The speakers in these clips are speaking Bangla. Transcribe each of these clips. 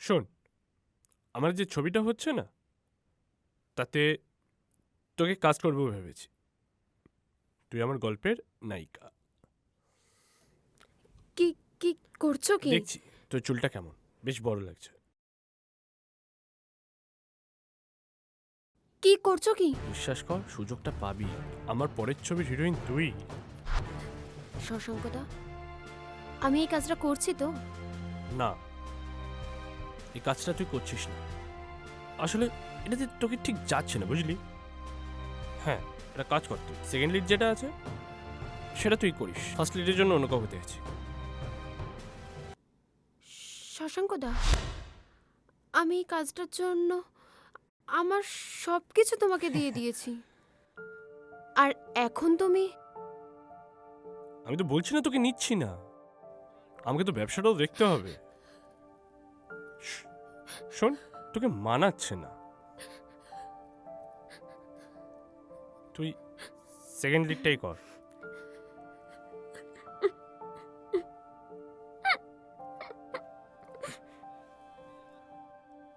শোন, আমার যে ছবিটা হচ্ছে না, তাতে তোকে কাজ করবো ভেবেছি। তুই আমার গল্পের নায়িকা। কি কি করছো কি? দেখছি তোর চুলটা কেমন, বেশ বড় লাগছে। কি করছো কি? বিশ্বাস কর, সুযোগটা পাবি। আমার পরের ছবির হিরোইন তুই। শশাঙ্কদা, আমি এই কাজটা করছি তো? না, এই কাজটা তুই করছিস না। আসলে এটাতে তোকে ঠিক যাচ্ছে না, বুঝলি? হ্যাঁ, এটা কাজ কর তুই। সেকেন্ড লিড যেটা আছে সেটা তুই করিস। ফার্স্ট লিডের জন্য অন্য কাউকে দেখেছি। শশাঙ্কদা, আমি এই কাজটার জন্য আমার সব কিছু তোমাকে দিয়ে দিয়েছি, আর এখন তুমি? আমি তো বলছি না তোকে নিচ্ছি না, আমাকে তো ব্যবসাটাও দেখতে হবে। শোন, তোকে মানাচ্ছে না। তুই সেকেন্ড লিডটাই কর।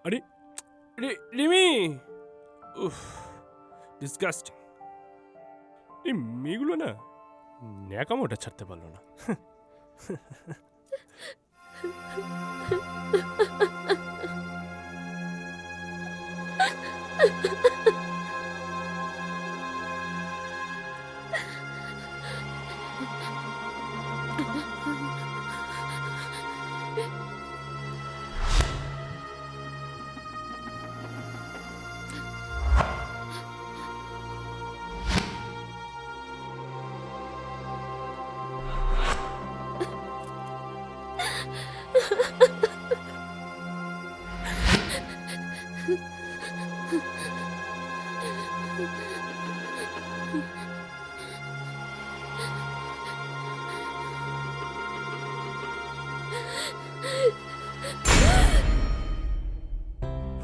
আরে রিমি, উফ, ডিসগাস্টিং। এই মেয়েগুলো না ন্যাকামোটা ছাড়তে পারলো না।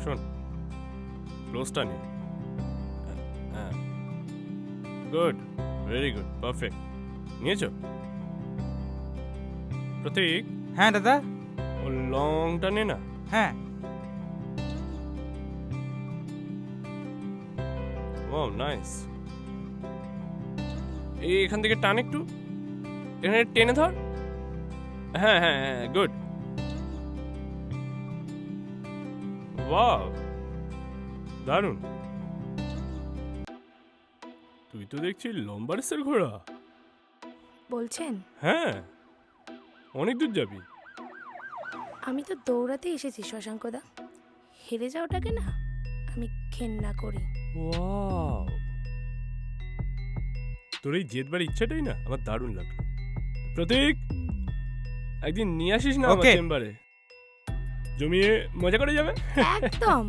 শোন, ক্লোজটা নে। হ্যাঁ, গুড, ভেরি গুড, পারফেক্ট। নিয়েছো প্রতীক? হ্যাঁ দাদা। ও লংটা নে না। হ্যাঁ। ও নাইস। এই এখান থেকে টান একটু, এখানে টেনে ধর। হ্যাঁ হ্যাঁ হ্যাঁ, গুড। ওয়াও, দারুণ। তুই তো দেখছি লম্বা রেসের ঘোড়া। বলছেন? হ্যাঁ, অনেক দূর যাবি। আমি তো দৌড়াতে এসেছি শশাঙ্কদা, হেরে যাওয়াটাকে না আমি ঘেন্না করি। ওয়াও, তোর এই জেদবার ইচ্ছাটাই না আমার দারুণ লাগলো। প্রতীক, একদিন নিয়ে আসিস না আমার Okay. চেম্বারে, জমিয়ে মজা করে যাবে। একদম।